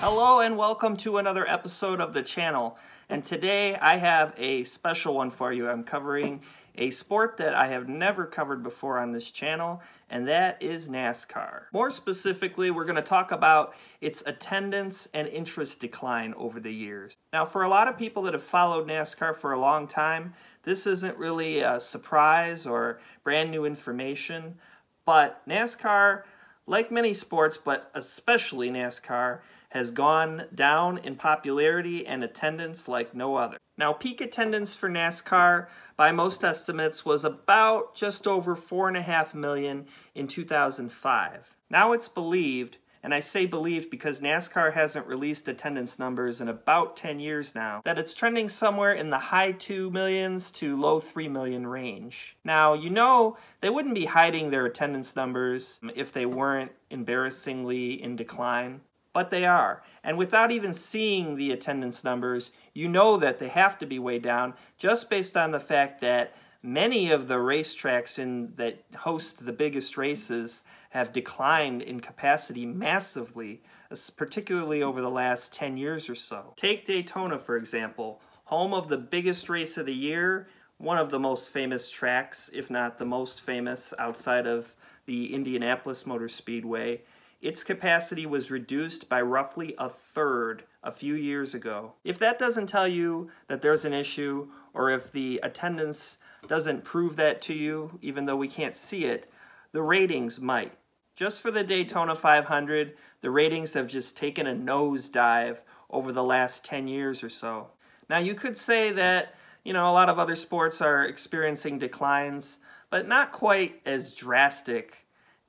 Hello and welcome to another episode of the channel. And today I have a special one for you. I'm covering a sport that I have never covered before on this channel, and that is NASCAR. More specifically, we're going to talk about its attendance and interest decline over the years. Now, for a lot of people that have followed NASCAR for a long time, this isn't really a surprise or brand new information, but NASCAR, like many sports, but especially NASCAR, has gone down in popularity and attendance like no other. Now, peak attendance for NASCAR, by most estimates, was about just over 4.5 million in 2005. Now it's believed, and I say believed because NASCAR hasn't released attendance numbers in about 10 years now, that it's trending somewhere in the high 2 millions to low 3 million range. Now, you know, they wouldn't be hiding their attendance numbers if they weren't embarrassingly in decline. But they are. And without even seeing the attendance numbers, you know that they have to be way down just based on the fact that many of the racetracks that host the biggest races have declined in capacity massively, particularly over the last 10 years or so. Take Daytona, for example, home of the biggest race of the year, one of the most famous tracks, if not the most famous outside of the Indianapolis Motor Speedway. Its capacity was reduced by roughly a third a few years ago. If that doesn't tell you that there's an issue, or if the attendance doesn't prove that to you, even though we can't see it, the ratings might. Just for the Daytona 500, the ratings have just taken a nosedive over the last 10 years or so. Now, you could say that, you know, a lot of other sports are experiencing declines, but not quite as drastic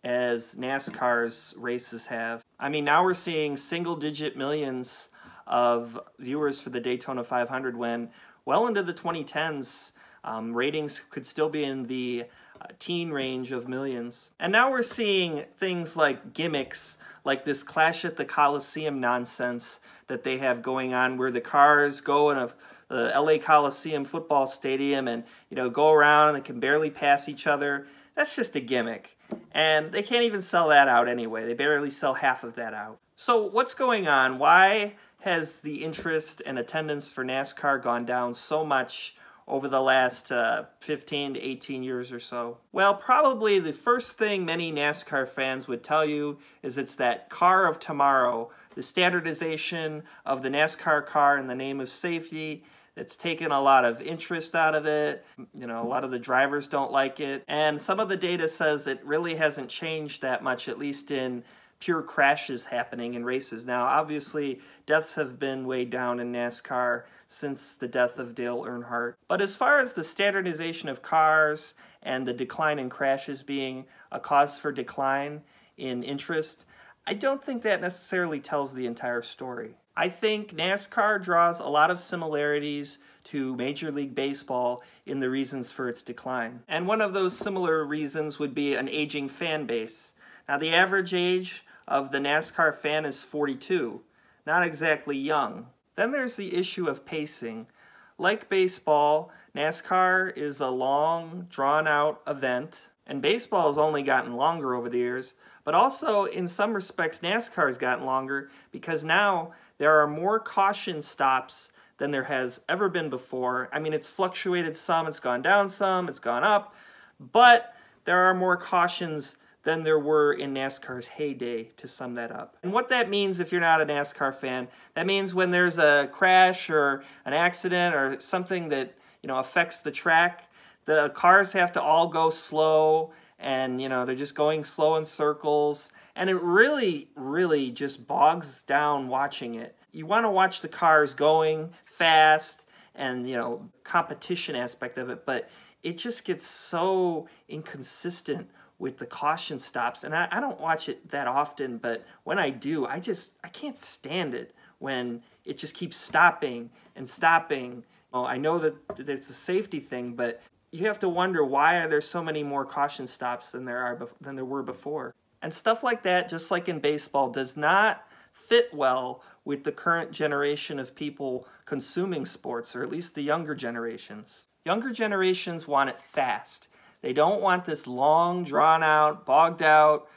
as NASCAR's races have. I mean, now we're seeing single-digit millions of viewers for the Daytona 500 when, well into the 2010s, ratings could still be in the teen range of millions. And now we're seeing things like gimmicks, like this Clash at the Coliseum nonsense that they have going on, where the cars go in the LA Coliseum football stadium and, you know, go around and can barely pass each other. That's just a gimmick. And they can't even sell that out anyway. They barely sell half of that out. So what's going on? Why has the interest and attendance for NASCAR gone down so much over the last 15 to 18 years or so? Well, probably the first thing many NASCAR fans would tell you is it's that car of tomorrow, the standardization of the NASCAR car in the name of safety. It's taken a lot of interest out of it. You know, a lot of the drivers don't like it. And some of the data says it really hasn't changed that much, at least in pure crashes happening in races. Now, obviously, deaths have been way down in NASCAR since the death of Dale Earnhardt. But as far as the standardization of cars and the decline in crashes being a cause for decline in interest, I don't think that necessarily tells the entire story. I think NASCAR draws a lot of similarities to Major League Baseball in the reasons for its decline. And one of those similar reasons would be an aging fan base. Now, the average age of the NASCAR fan is 42, not exactly young. Then there's the issue of pacing. Like baseball, NASCAR is a long, drawn-out event, and baseball has only gotten longer over the years, but also, in some respects, NASCAR has gotten longer because now there are more caution stops than there has ever been before. I mean, it's fluctuated some, it's gone down some, it's gone up, but there are more cautions than there were in NASCAR's heyday, to sum that up. And what that means, if you're not a NASCAR fan, that means when there's a crash or an accident or something that, you know, affects the track, the cars have to all go slow, and, you know, they're just going slow in circles, and it really, really just bogs down watching it. You want to watch the cars going fast and, you know, competition aspect of it, but it just gets so inconsistent with the caution stops. And I don't watch it that often, but when I do, I can't stand it when it just keeps stopping and stopping. Well, I know that it's a safety thing, but you have to wonder, why are there so many more caution stops than there were before? And stuff like that, just like in baseball, does not fit well with the current generation of people consuming sports, or at least the younger generations. Younger generations want it fast. They don't want this long, drawn-out, bogged-out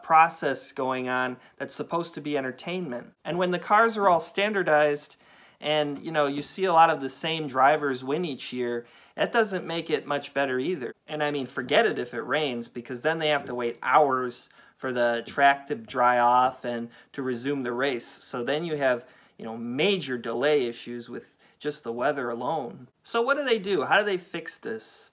process going on that's supposed to be entertainment. And when the cars are all standardized and you see a lot of the same drivers win each year, that doesn't make it much better either. And I mean, forget it if it rains, because then they have to wait hours for the track to dry off and to resume the race. So then you have major delay issues with just the weather alone. So what do? How do they fix this?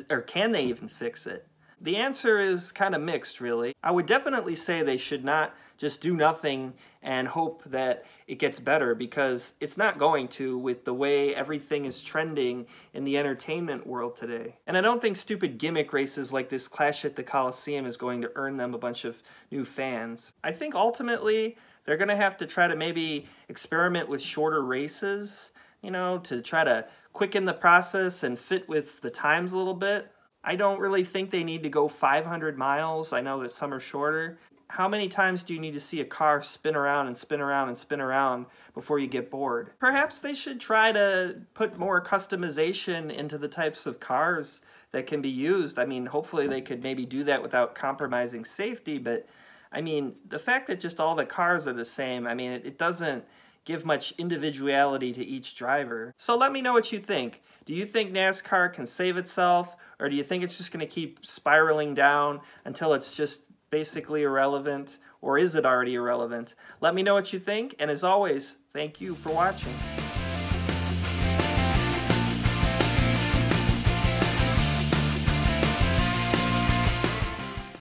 Or can they even fix it? The answer is kind of mixed, really. I would definitely say they should not just do nothing and hope that it gets better, because it's not going to, with the way everything is trending in the entertainment world today. And I don't think stupid gimmick races like this Clash at the Coliseum is going to earn them a bunch of new fans. I think ultimately they're going to have to try to maybe experiment with shorter races, to try to quicken the process and fit with the times a little bit. I don't really think they need to go 500 miles. I know that some are shorter. How many times do you need to see a car spin around and spin around and spin around before you get bored? Perhaps they should try to put more customization into the types of cars that can be used. I mean, hopefully they could maybe do that without compromising safety, but I mean, the fact that just all the cars are the same, I mean, it doesn't give much individuality to each driver. So let me know what you think. Do you think NASCAR can save itself, or do you think it's just going to keep spiraling down until it's just basically irrelevant, or is it already irrelevant? Let me know what you think, and as always, thank you for watching.